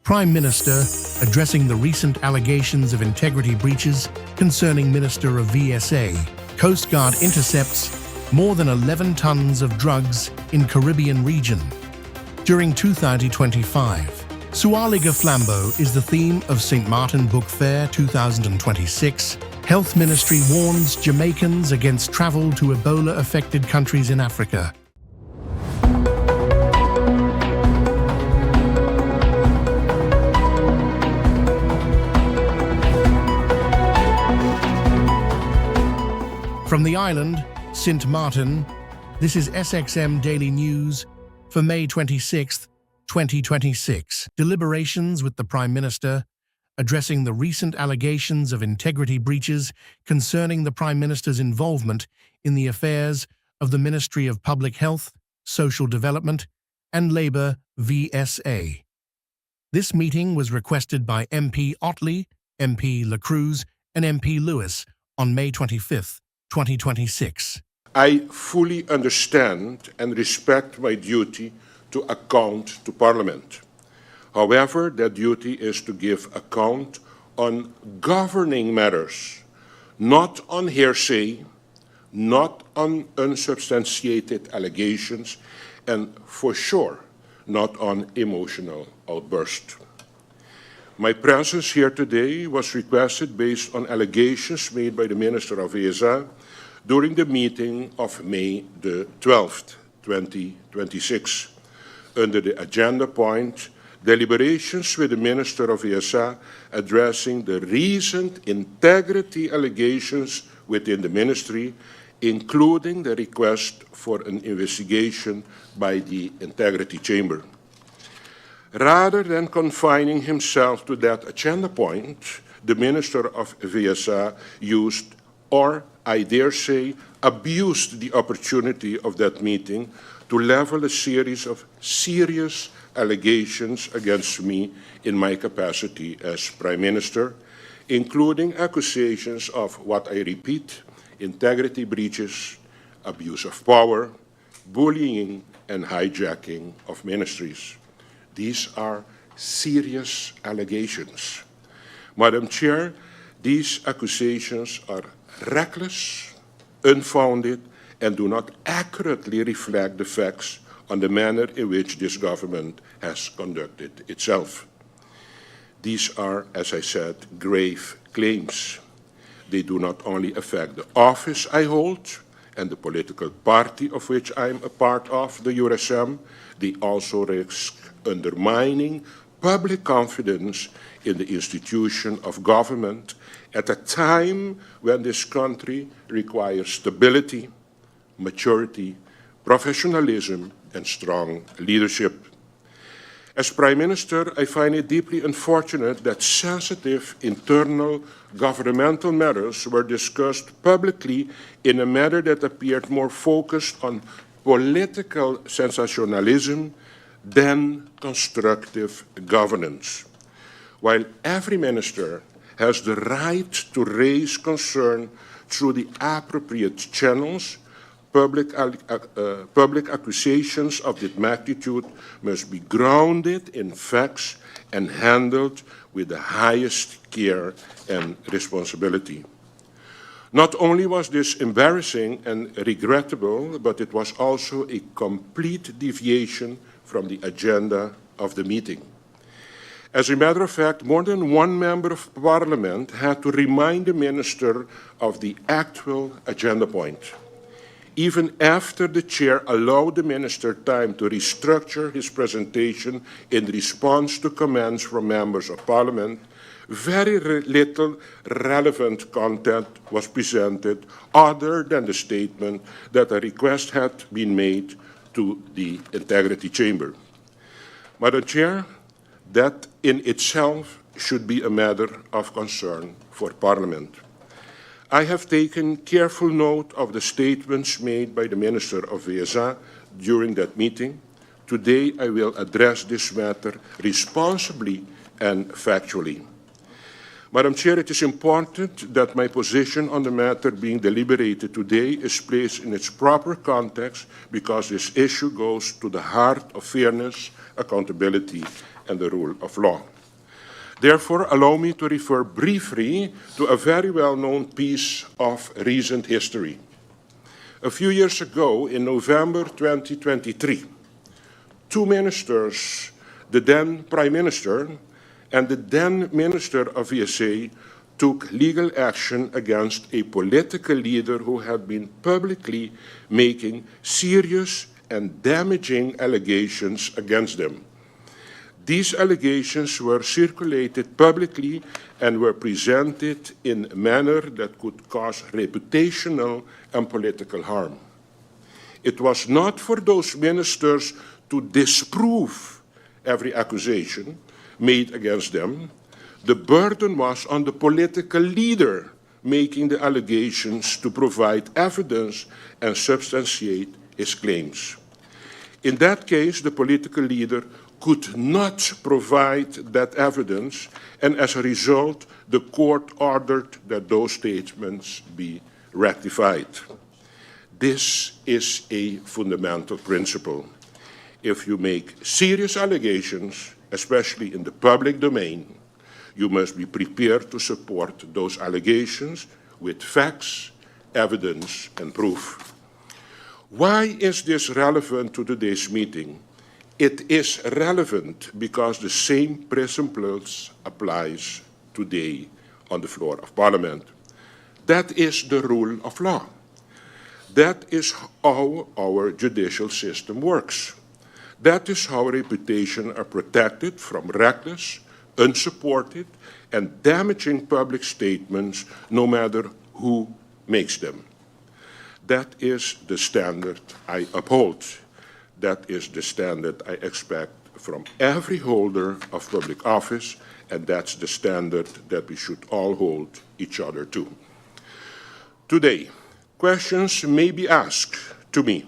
Prime Minister addressing the recent allegations of integrity breaches concerning Minister of VSA. Coast Guard intercepts more than 11 tons of drugs in Caribbean region. During 2025, Sualiga Flambeau is the theme of St. Martin Book Fair 2026. Health Ministry warns Jamaicans against travel to Ebola-affected countries in Africa. From the island, St. Martin, this is SXM Daily News for May 26, 2026. Deliberations with the Prime Minister addressing the recent allegations of integrity breaches concerning the Prime Minister's involvement in the affairs of the Ministry of Public Health, Social Development and Labour VSA. This meeting was requested by MP Otley, MP LaCruz and MP Lewis on May 25, 2026. I fully understand and respect my duty to account to Parliament. However, that duty is to give account on governing matters, not on hearsay, not on unsubstantiated allegations, and for sure, not on emotional outbursts. My presence here today was requested based on allegations made by the Minister of VSA during the meeting of May the 12th, 2026, under the agenda point, deliberations with the Minister of VSA addressing the recent integrity allegations within the ministry, including the request for an investigation by the Integrity Chamber. Rather than confining himself to that agenda point, the Minister of VSA used, or I dare say, abused the opportunity of that meeting to level a series of serious allegations against me in my capacity as Prime Minister, including accusations of what I repeat, integrity breaches, abuse of power, bullying, and hijacking of ministries. These are serious allegations. Madam Chair, these accusations are reckless, unfounded, and do not accurately reflect the facts on the manner in which this government has conducted itself. These are, as I said, grave claims. They do not only affect the office I hold and the political party of which I am a part of, the URSM, they also risk undermining public confidence in the institution of government at a time when this country requires stability, maturity, professionalism, and strong leadership. As Prime Minister, I find it deeply unfortunate that sensitive internal governmental matters were discussed publicly in a manner that appeared more focused on political sensationalism than constructive governance. While every minister has the right to raise concern through the appropriate channels, public accusations of that magnitude must be grounded in facts and handled with the highest care and responsibility. Not only was this embarrassing and regrettable, but it was also a complete deviation from the agenda of the meeting. As a matter of fact, more than one member of Parliament had to remind the minister of the actual agenda point. Even after the chair allowed the minister time to restructure his presentation in response to comments from members of Parliament, very little relevant content was presented other than the statement that a request had been made to the Integrity Chamber. Madam Chair, that in itself should be a matter of concern for Parliament. I have taken careful note of the statements made by the Minister of VSA during that meeting. Today, I will address this matter responsibly and factually. Madam Chair, it is important that my position on the matter being deliberated today is placed in its proper context because this issue goes to the heart of fairness, accountability, and the rule of law. Therefore, allow me to refer briefly to a very well-known piece of recent history. A few years ago, in November 2023, two ministers, the then Prime Minister and the then Minister of VSA, took legal action against a political leader who had been publicly making serious and damaging allegations against them. These allegations were circulated publicly and were presented in a manner that could cause reputational and political harm. It was not for those ministers to disprove every accusation made against them. The burden was on the political leader making the allegations to provide evidence and substantiate his claims. In that case, the political leader could not provide that evidence, and as a result, the court ordered that those statements be rectified. This is a fundamental principle. If you make serious allegations, especially in the public domain, you must be prepared to support those allegations with facts, evidence, and proof. Why is this relevant to today's meeting? It is relevant because the same principles applies today on the floor of Parliament. That is the rule of law. That is how our judicial system works. That is how reputation are protected from reckless, unsupported, and damaging public statements, no matter who makes them. That is the standard I uphold. That is the standard I expect from every holder of public office, and that's the standard that we should all hold each other to. Today, questions may be asked to me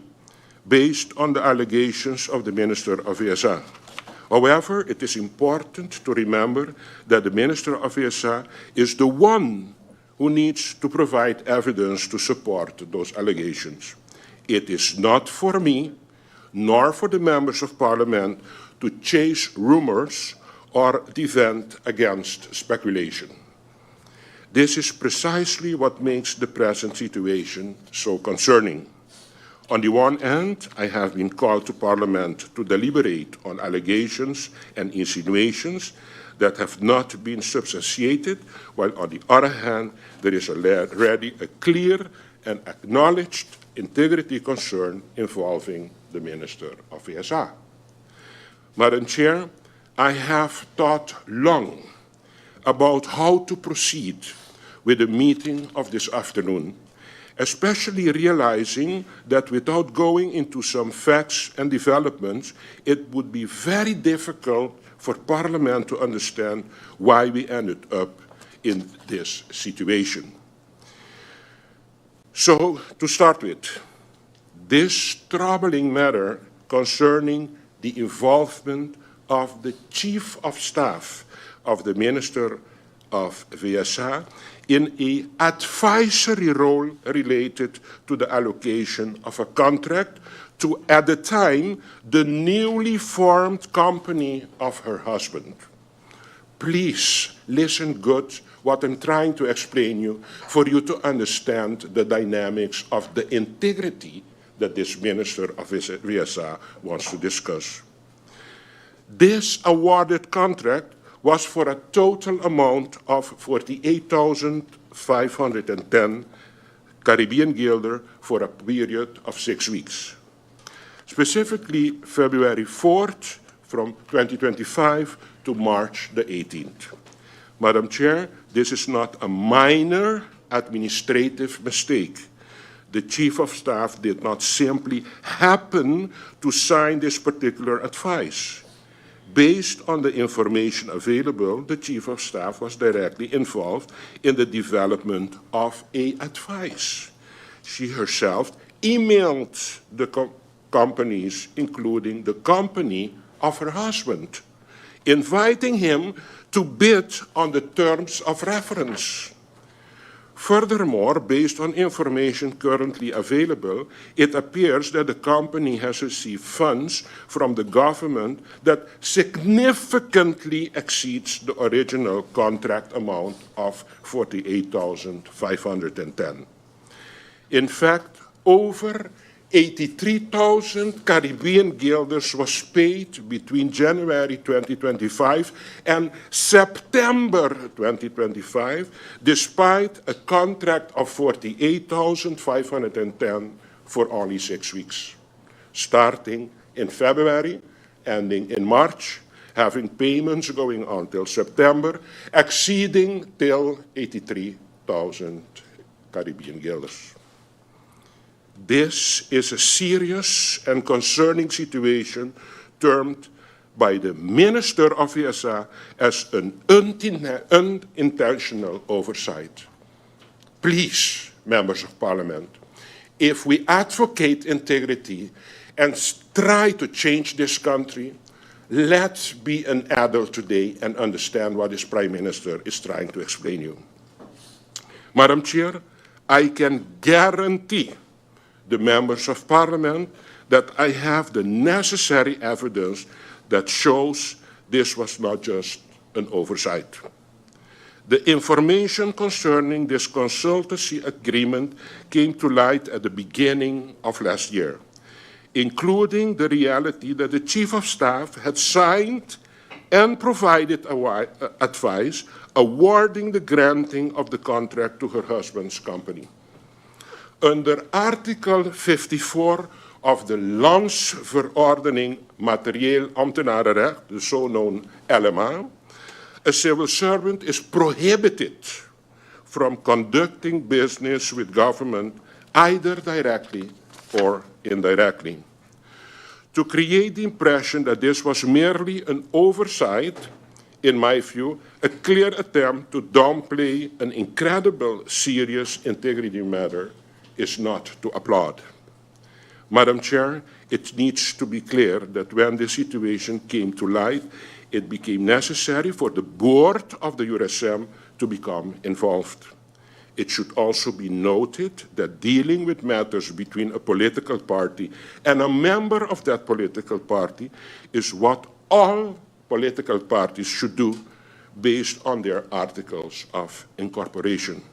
based on the allegations of the Minister of VSA. However, it is important to remember that the Minister of VSA is the one who needs to provide evidence to support those allegations. It is not for me, nor for the members of Parliament, to chase rumors or defend against speculation. This is precisely what makes the present situation so concerning. On the one hand, I have been called to Parliament to deliberate on allegations and insinuations that have not been substantiated, while on the other hand, there is already a clear and acknowledged integrity concern involving the Minister of VSA. Madam Chair, I have thought long about how to proceed with the meeting of this afternoon, especially realizing that without going into some facts and developments, it would be very difficult for Parliament to understand why we ended up in this situation. So, to start with, this troubling matter concerning the involvement of the Chief of Staff of the Minister of VSA in an advisory role related to the allocation of a contract to, at the time, the newly formed company of her husband. Please listen good what I'm trying to explain you for you to understand the dynamics of the integrity that this Minister of VSA wants to discuss. This awarded contract was for a total amount of 48,510 Caribbean guilder for a period of 6 weeks. Specifically, February 4th from 2025 to March the 18th. Madam Chair, this is not a minor administrative mistake. The Chief of Staff did not simply happen to sign this particular advice. Based on the information available, the Chief of Staff was directly involved in the development of an advice. She herself emailed the companies, including the company of her husband, inviting him to bid on the terms of reference. Furthermore, based on information currently available, it appears that the company has received funds from the government that significantly exceeds the original contract amount of $48,510. In fact, over 83,000 Caribbean guilders was paid between January 2025 and September 2025, despite a contract of 48,510 for only 6 weeks, starting in February, ending in March, having payments going on till September, exceeding till 83,000 Caribbean guilders. This is a serious and concerning situation termed by the Minister of ESA as an unintentional oversight. Please, members of Parliament, if we advocate integrity and try to change this country, let's be an adult today and understand what this Prime Minister is trying to explain you. Madam Chair, I can guarantee the members of Parliament that I have the necessary evidence that shows this was not just an oversight. The information concerning this consultancy agreement came to light at the beginning of last year, including the reality that the Chief of Staff had signed and provided advice awarding the granting of the contract to her husband's company. Under Artikel 54 of de Landsverordening Materieel Ambtenarenrecht, the so-known LMA, a civil servant is prohibited from conducting business with government either directly or indirectly. To create the impression that this was merely an oversight, in my view, a clear attempt to downplay an incredible serious integrity matter, is not to applaud. Madam Chair, it needs to be clear that when the situation came to light, it became necessary for the board of the URSM to become involved. It should also be noted that dealing with matters between a political party and a member of that political party is what all political parties should do based on their articles of incorporation.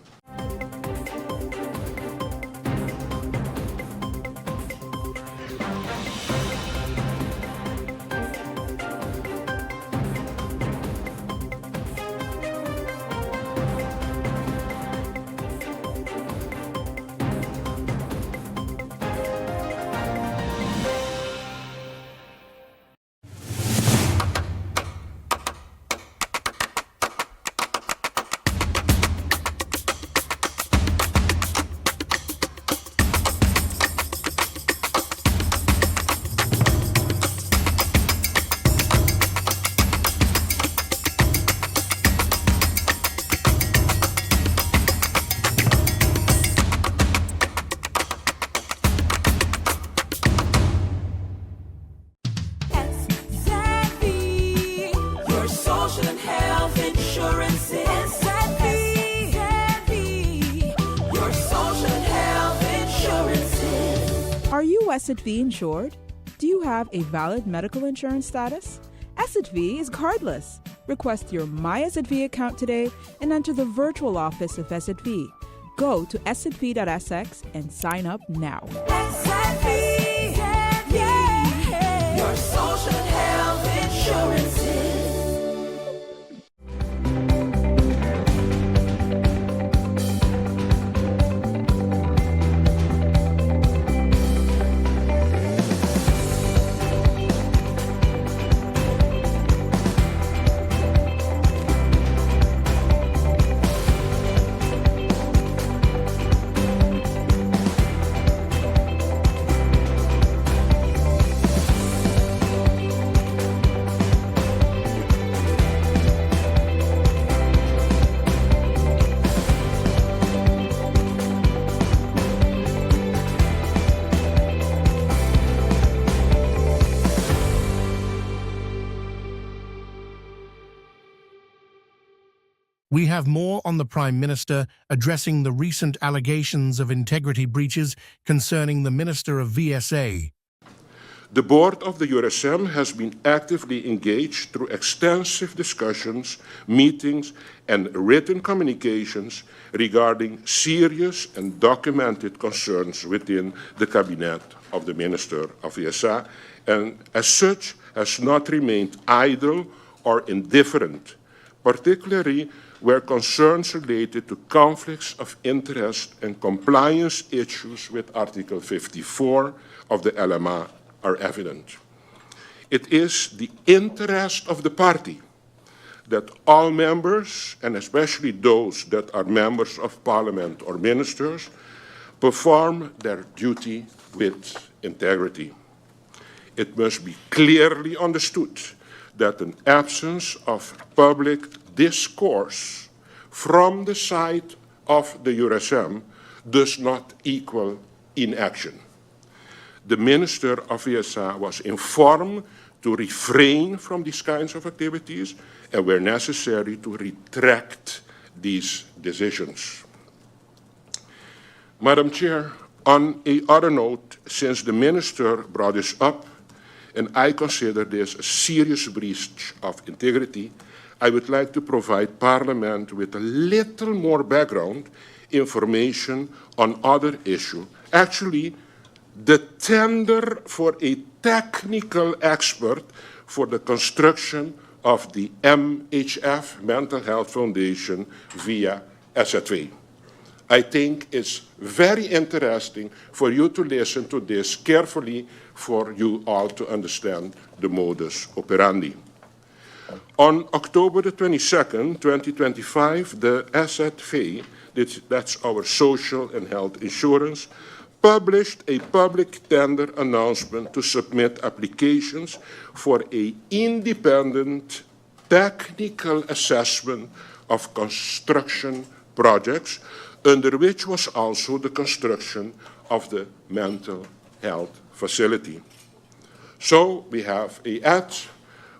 Are you SXM insured? Do you have a valid medical insurance status? SXM is cardless. Request your My SXM account today and enter the virtual office of SXM. Go to sxv.sx and sign up now. SXM, yeah. Your social health insurances. We have more on the Prime Minister addressing the recent allegations of integrity breaches concerning the Minister of VSA. The board of the URSM has been actively engaged through extensive discussions, meetings, and written communications regarding serious and documented concerns within the cabinet of the Minister of VSA, and as such has not remained idle or indifferent, particularly where concerns related to conflicts of interest and compliance issues with Article 54 of the LMA are evident. It is the interest of the party that all members, and especially those that are members of parliament or ministers, perform their duty with integrity. It must be clearly understood that an absence of public discourse from the side of the URSM does not equal inaction. The Minister of VSA was informed to refrain from these kinds of activities and, where necessary, to retract these decisions. Madam Chair, on another note, since the Minister brought this up, and I consider this a serious breach of integrity, I would like to provide Parliament with a little more background information on other issue. Actually, the tender for a technical expert for the construction of the MHF Mental Health Foundation via SZW. I think it's very interesting for you to listen to this carefully for you all to understand the modus operandi. On October the 22nd, 2025, the SZW, that's our social and health insurance, published a public tender announcement to submit applications for an independent technical assessment of construction projects, under which was also the construction of the mental health facility. So we have an ad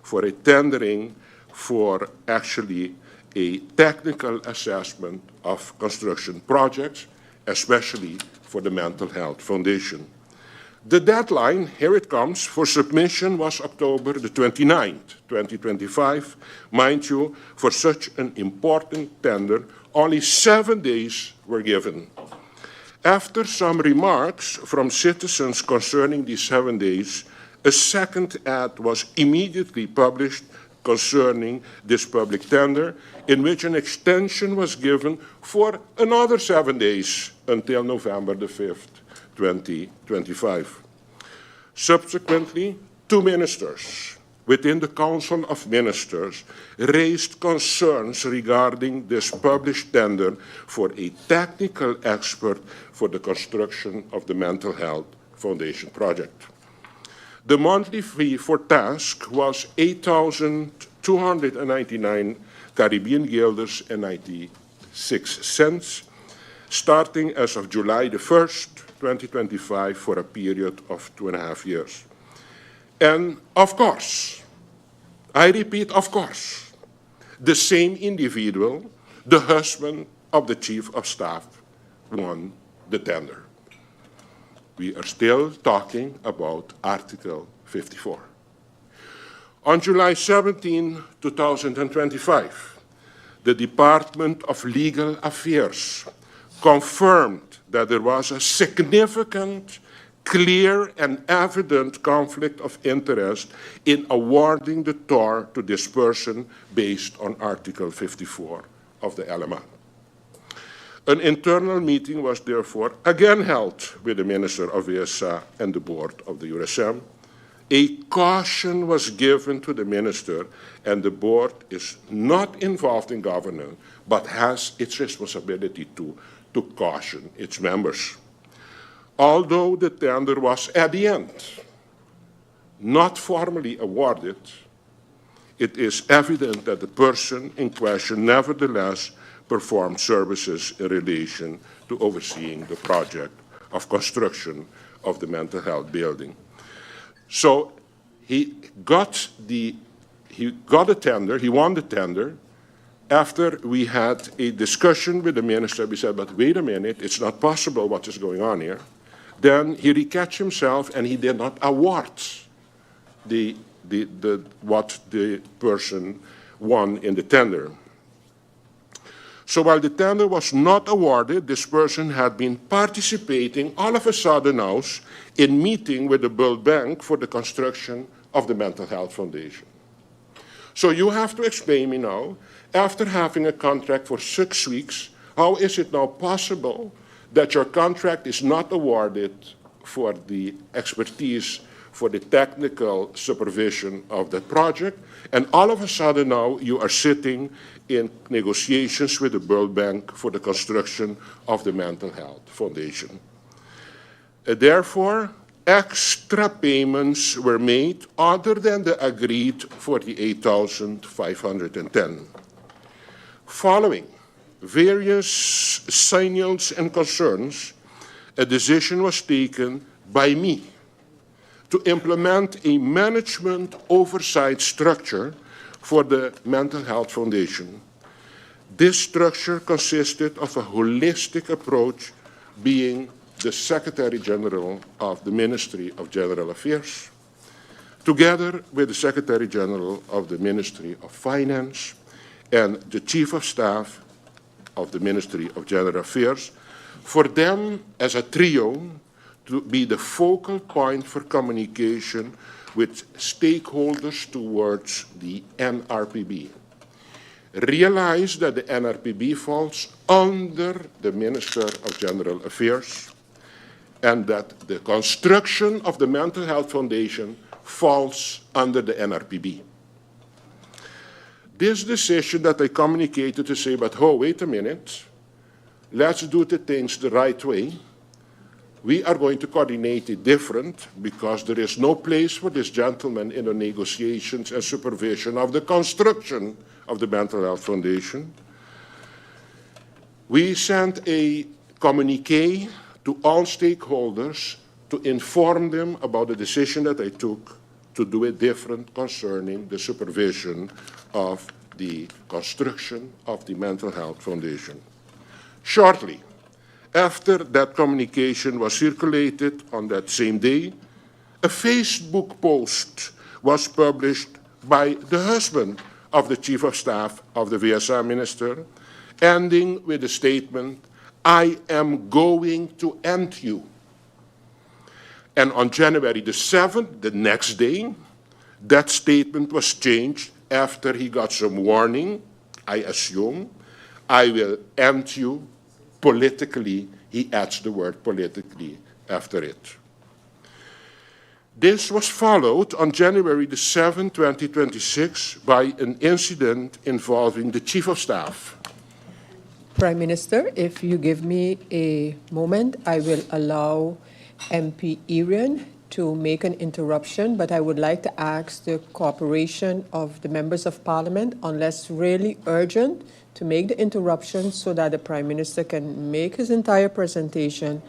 for a tendering for actually a technical assessment of construction projects, especially for the Mental Health Foundation. The deadline, here it comes, for submission was October the 29th, 2025. Mind you, for such an important tender, only 7 days were given. After some remarks from citizens concerning these 7 days, a second ad was immediately published concerning this public tender, in which an extension was given for another 7 days until November the 5th, 2025. Subsequently, 2 ministers within the Council of Ministers raised concerns regarding this published tender for a technical expert for the construction of the Mental Health Foundation project. The monthly fee for task was 8,299 Caribbean guilders and 96 cents, starting as of July the 1st, 2025, for a period of 2.5 years. And of course, I repeat, of course, the same individual, the husband of the Chief of Staff, won the tender. We are still talking about Article 54. On July 17, 2025, the Department of Legal Affairs confirmed that there was a significant, clear and evident conflict of interest in awarding the TOR to this person based on Article 54 of the LMA. An internal meeting was therefore again held with the Minister of VSA and the board of the URSM. A caution was given to the minister, and the board is not involved in governance, but has its responsibility to caution its members. Although the tender was at the end not formally awarded, it is evident that the person in question nevertheless performed services in relation to overseeing the project of construction of the mental health building. So he got a tender, he won the tender, After we had a discussion with the minister, we said, but wait a minute, it's not possible what is going on here. Then he recatched himself and he did not award what the person won in the tender. So while the tender was not awarded, this person had been participating all of a sudden now in meeting with the World Bank for the construction of the Mental Health Foundation. So you have to explain me now, after having a contract for 6 weeks, how is it now possible that your contract is not awarded for the expertise, for the technical supervision of that project, and all of a sudden now you are sitting in negotiations with the World Bank for the construction of the Mental Health Foundation. Therefore, extra payments were made other than the agreed 48,510. Following various signals and concerns, a decision was taken by me to implement a management oversight structure for the Mental Health Foundation. This structure consisted of a holistic approach, being the Secretary General of the Ministry of General Affairs, together with the Secretary General of the Ministry of Finance and the Chief of Staff of the Ministry of General Affairs, for them as a trio to be the focal point for communication with stakeholders towards the NRPB. Realize that the NRPB falls under the Minister of General Affairs, and that the construction of the Mental Health Foundation falls under the NRPB. This decision that I communicated to say, but oh, wait a minute, let's do the things the right way. We are going to coordinate it different because there is no place for this gentleman in the negotiations and supervision of the construction of the Mental Health Foundation. We sent a communique to all stakeholders to inform them about the decision that I took to do it different concerning the supervision of the construction of the Mental Health Foundation. Shortly after that communication was circulated on that same day, a Facebook post was published by the husband of the Chief of Staff of the VSR Minister, ending with the statement, "I am going to end you." And on January the 7th, the next day, that statement was changed after he got some warning, I assume, "I will end you politically." He adds the word politically after it. This was followed on January the 7th, 2026, by an incident involving the Chief of Staff. Prime Minister, if you give me a moment, I will allow MP Irian to make an interruption, but I would like to ask the cooperation of the members of Parliament, unless really urgent, to make the interruption so that the Prime Minister can make his entire presentation,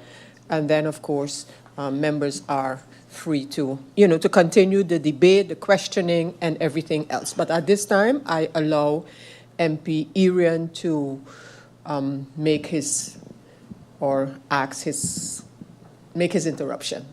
and then, of course, members are free to, to continue the debate, the questioning, and everything else. But at this time, I allow MP Irian to make his interruption.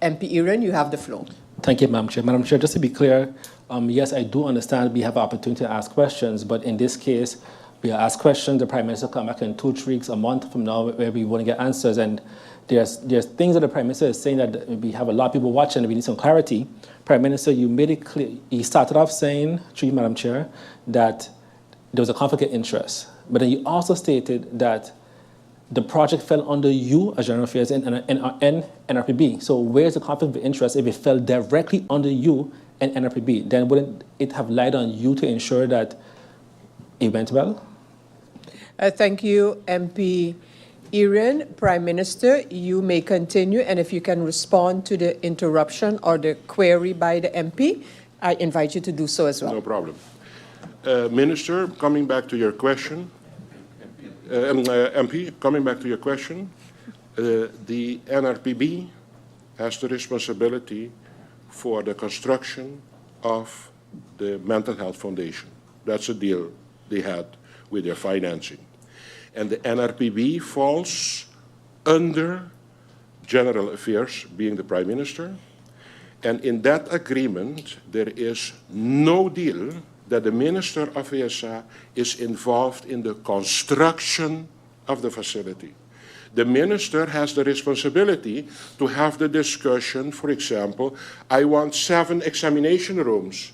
MP Irian, you have the floor. Thank you, Madam Chair. Madam Chair, just to be clear, yes, I do understand we have an opportunity to ask questions, but in this case, we ask questions, the Prime Minister come back in 2-3 weeks, a month from now, where we want to get answers, and there's things that the Prime Minister is saying that we have a lot of people watching and we need some clarity. Prime Minister, you made it clear, he started off saying, through you, Madam Chair, that there was a conflict of interest, but then you also stated that the project fell under you as General Affairs and NRPB. So where's the conflict of interest if it fell directly under you and NRPB? Then wouldn't it have lied on you to ensure that it went well? Thank you, MP Irian. Prime Minister, you may continue, and if you can respond to the interruption or the query by the MP, I invite you to do so as well. No problem. Minister, coming back to your question, MP, coming back to your question, the NRPB has the responsibility for the construction of the Mental Health Foundation. That's a deal they had with their financing. And the NRPB falls under General Affairs, being the Prime Minister. And in that agreement, there is no deal that the Minister of VSA is involved in the construction of the facility. The minister has the responsibility to have the discussion. For example, I want 7 examination rooms.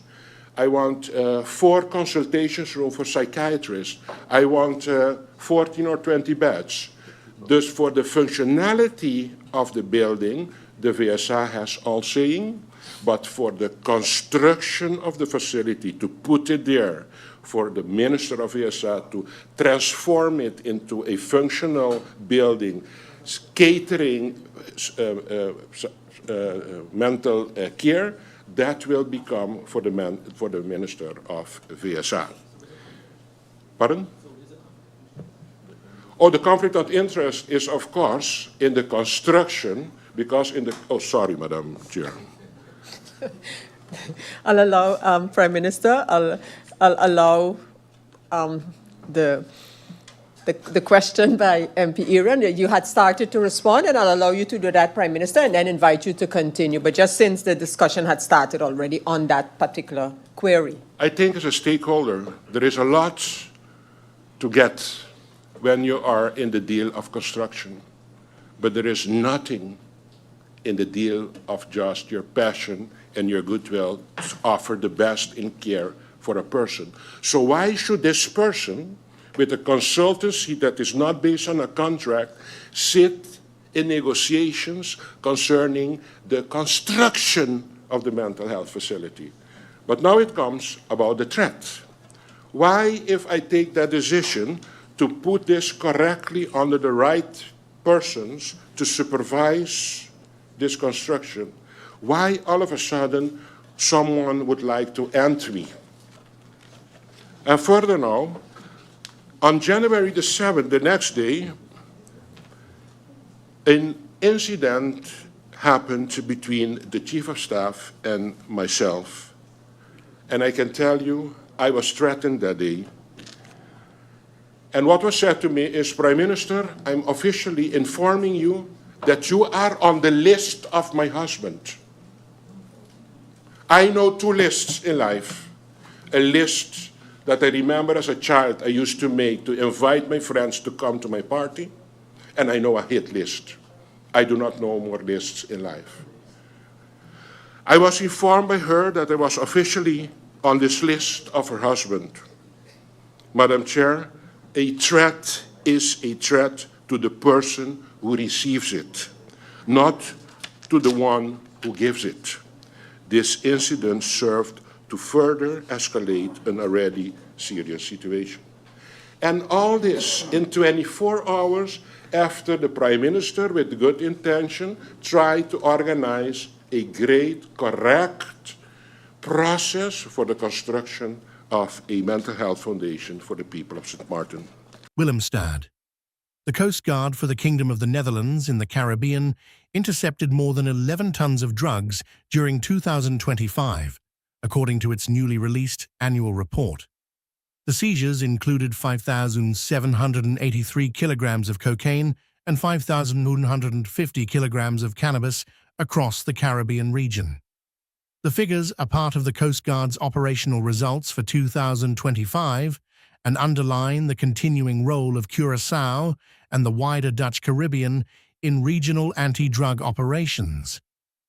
I want 4 consultations rooms for psychiatrists. I want 14 or 20 beds. Thus, for the functionality of the building, the VSA has all saying, but for the construction of the facility, to put it there, for the Minister of VSA to transform it into a functional building, catering mental care, that will become for the Minister of VSA. Pardon? Oh, the conflict of interest is, of course, in the construction, because in the... Oh, sorry, Madam Chair. I'll allow, Prime Minister, I'll allow the question by MP Aaron. You had started to respond, and I'll allow you to do that, Prime Minister, and then invite you to continue. But just since the discussion had started already on that particular query. I think as a stakeholder, there is a lot to get when you are in the deal of construction. But there is nothing in the deal of just your passion and your goodwill to offer the best in care for a person. So why should this person, with a consultancy that is not based on a contract, sit in negotiations concerning the construction of the mental health facility? But now it comes about the threat. Why, if I take that decision to put this correctly under the right persons to supervise this construction, why all of a sudden someone would like to end me? And further now, on January the 7th, the next day, an incident happened between the Chief of Staff and myself. And I can tell you, I was threatened that day. And what was said to me is, Prime Minister, I'm officially informing you that you are on the list of my husband. I know 2 lists in life. A list that I remember as a child I used to make to invite my friends to come to my party, and I know a hit list. I do not know more lists in life. I was informed by her that I was officially on this list of her husband. Madam Chair, a threat is a threat to the person who receives it, not to the one who gives it. This incident served to further escalate an already serious situation. And all this in 24 hours after the Prime Minister, with good intention, tried to organize a great, correct process for the construction of a mental health foundation for the people of St. Martin. Willemstad. The Coast Guard for the Kingdom of the Netherlands in the Caribbean intercepted more than 11 tons of drugs during 2025, according to its newly released annual report. The seizures included 5,783 kilograms of cocaine and 5,150 kilograms of cannabis across the Caribbean region. The figures are part of the Coast Guard's operational results for 2025 and underline the continuing role of Curaçao and the wider Dutch Caribbean in regional anti-drug operations.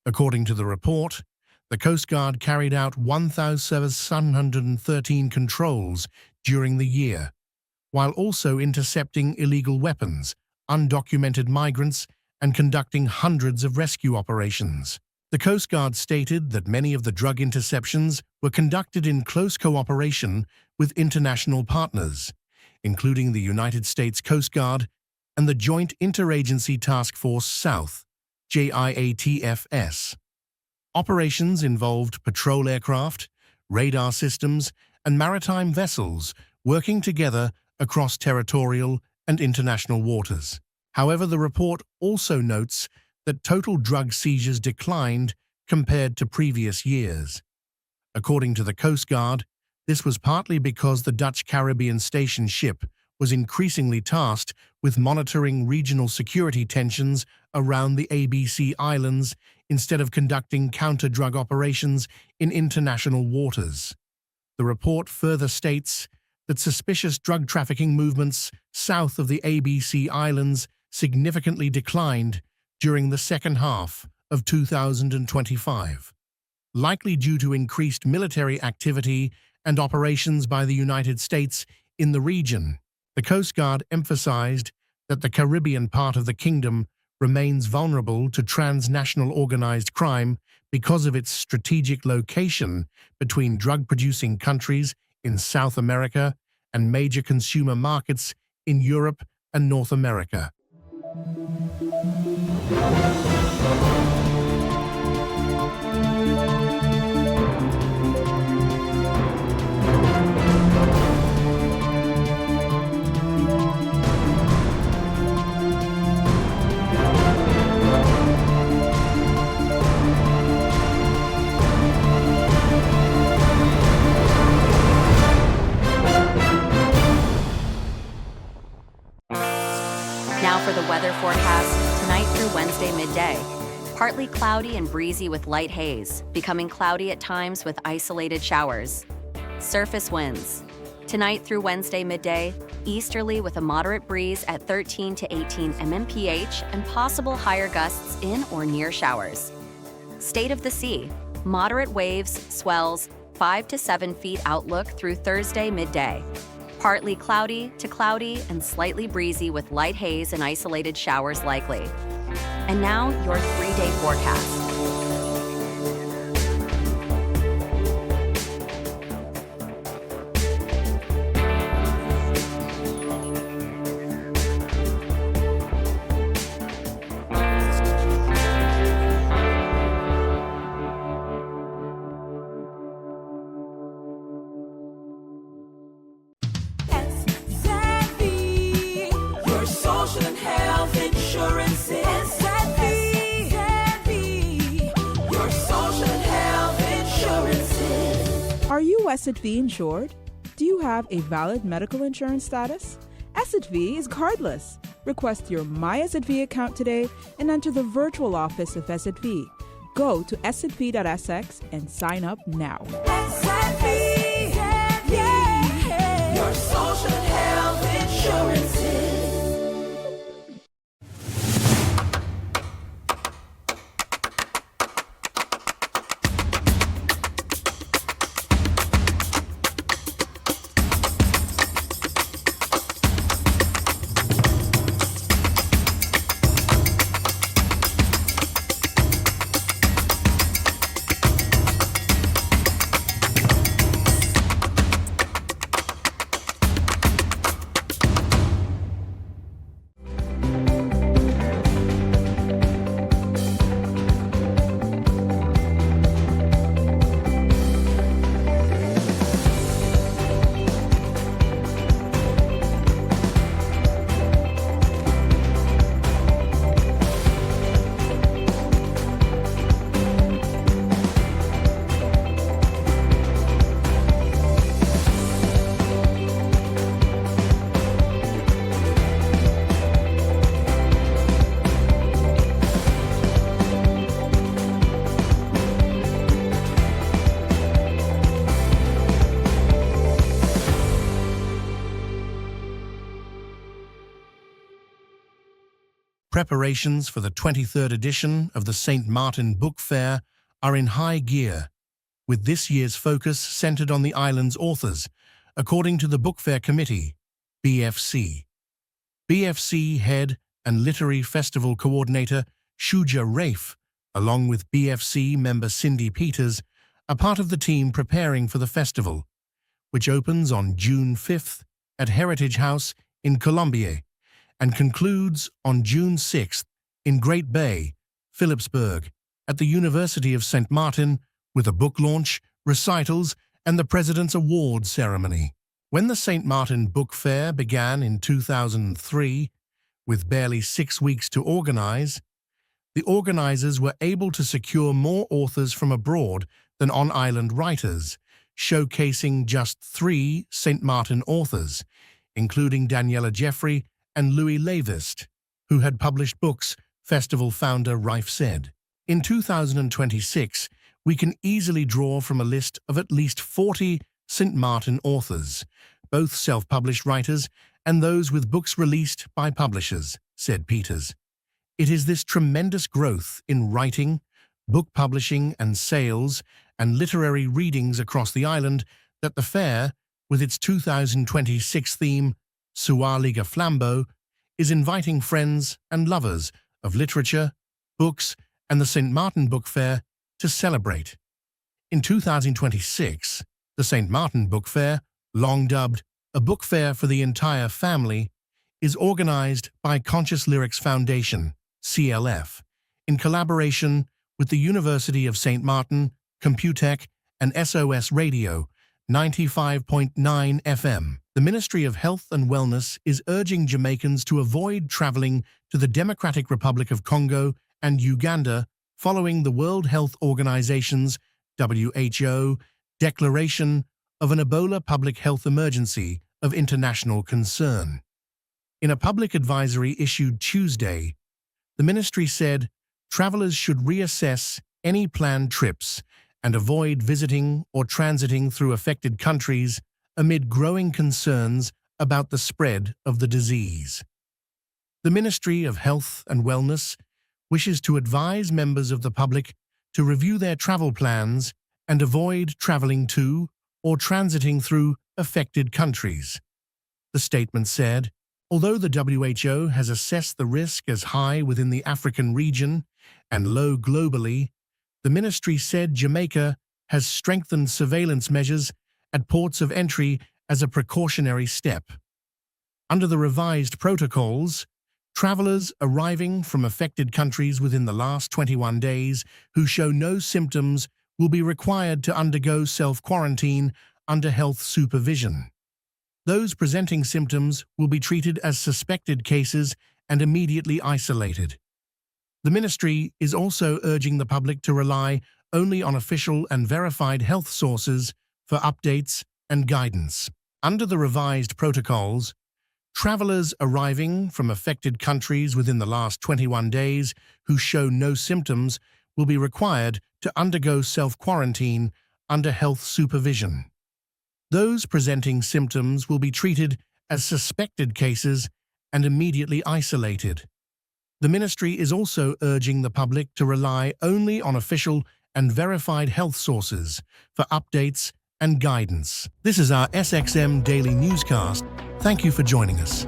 According to the report, the Coast Guard carried out 1,713 controls during the year, while also intercepting illegal weapons, undocumented migrants, and conducting hundreds of rescue operations. The Coast Guard stated that many of the drug interceptions were conducted in close cooperation with international partners, including the United States Coast Guard and the Joint Interagency Task Force South, JIATFS. Operations involved patrol aircraft, radar systems, and maritime vessels working together across territorial and international waters. However, the report also notes that total drug seizures declined compared to previous years. According to the Coast Guard, This was partly because the Dutch Caribbean station ship was increasingly tasked with monitoring regional security tensions around the ABC Islands instead of conducting counter-drug operations in international waters. The report further states that suspicious drug trafficking movements south of the ABC Islands significantly declined during the second half of 2025, likely due to increased military activity and operations by the United States in the region. The Coast Guard emphasized that the Caribbean part of the kingdom remains vulnerable to transnational organized crime because of its strategic location between drug-producing countries in South America and major consumer markets in Europe and North America. Now for the weather forecast tonight through Wednesday midday. Partly cloudy and breezy with light haze, becoming cloudy at times with isolated showers. Surface winds. Tonight through Wednesday midday, easterly with a moderate breeze at 13 to 18 mph and possible higher gusts in or near showers. State of the sea. Moderate waves, swells, 5 to 7 feet outlook through Thursday midday. Partly cloudy to cloudy and slightly breezy with light haze and isolated showers likely. And now your 3-day forecast. Your social and health insurance is your social and health insurance. Are you SXV insured? Do you have a valid medical insurance status? SXV is cardless. Request your My SXV account today and enter the virtual office of SXV. Go to sxv.sx and sign up now. Your social and health insurance. Preparations for the 23rd edition of the St. Martin Book Fair are in high gear, with this year's focus centered on the island's authors, according to the Book Fair Committee, BFC. BFC head and literary festival coordinator Shuja Rafe, along with BFC member Cindy Peters, are part of the team preparing for the festival, which opens on June 5th at Heritage House in Colombier and concludes on June 6th in Great Bay, Phillipsburg, at the University of St. Martin with a book launch, recitals, and the President's Awards ceremony. When the St. Martin Book Fair began in 2003, with barely 6 weeks to organize, the organizers were able to secure more authors from abroad than on-island writers, showcasing just 3 St. Martin authors, including Daniela Jeffrey and Louis Leavest, who had published books, festival founder Rife said. In 2026, we can easily draw from a list of at least 40 St. Martin authors, both self-published writers and those with books released by publishers, said Peters. It is this tremendous growth in writing, book publishing and sales, and literary readings across the island that the fair, with its 2026 theme, Sua Liga Flambeau, is inviting friends and lovers of literature, books, and the St. Martin Book Fair to celebrate. In 2026, the St. Martin Book Fair, long dubbed a book fair for the entire family, is organized by Conscious Lyrics Foundation, CLF, in collaboration with the University of St. Martin, Computech, and SOS Radio, 95.9 FM. The Ministry of Health and Wellness is urging Jamaicans to avoid traveling to the Democratic Republic of Congo and Uganda following the World Health Organization's WHO declaration of an Ebola public health emergency of international concern. In a public advisory issued Tuesday, the ministry said travelers should reassess any planned trips and avoid visiting or transiting through affected countries amid growing concerns about the spread of the disease. The Ministry of Health and Wellness wishes to advise members of the public to review their travel plans and avoid traveling to or transiting through affected countries. The statement said, although the WHO has assessed the risk as high within the African region and low globally, the ministry said Jamaica has strengthened surveillance measures at ports of entry as a precautionary step. Under the revised protocols, travelers arriving from affected countries within the last 21 days who show no symptoms will be required to undergo self-quarantine under health supervision. Those presenting symptoms will be treated as suspected cases and immediately isolated. The ministry is also urging the public to rely only on official and verified health sources for updates and guidance. Under the revised protocols, travelers arriving from affected countries within the last 21 days who show no symptoms will be required to undergo self-quarantine under health supervision. Those presenting symptoms will be treated as suspected cases and immediately isolated. The ministry is also urging the public to rely only on official and verified health sources for updates and guidance. This is our SXM Daily Newscast. Thank you for joining us.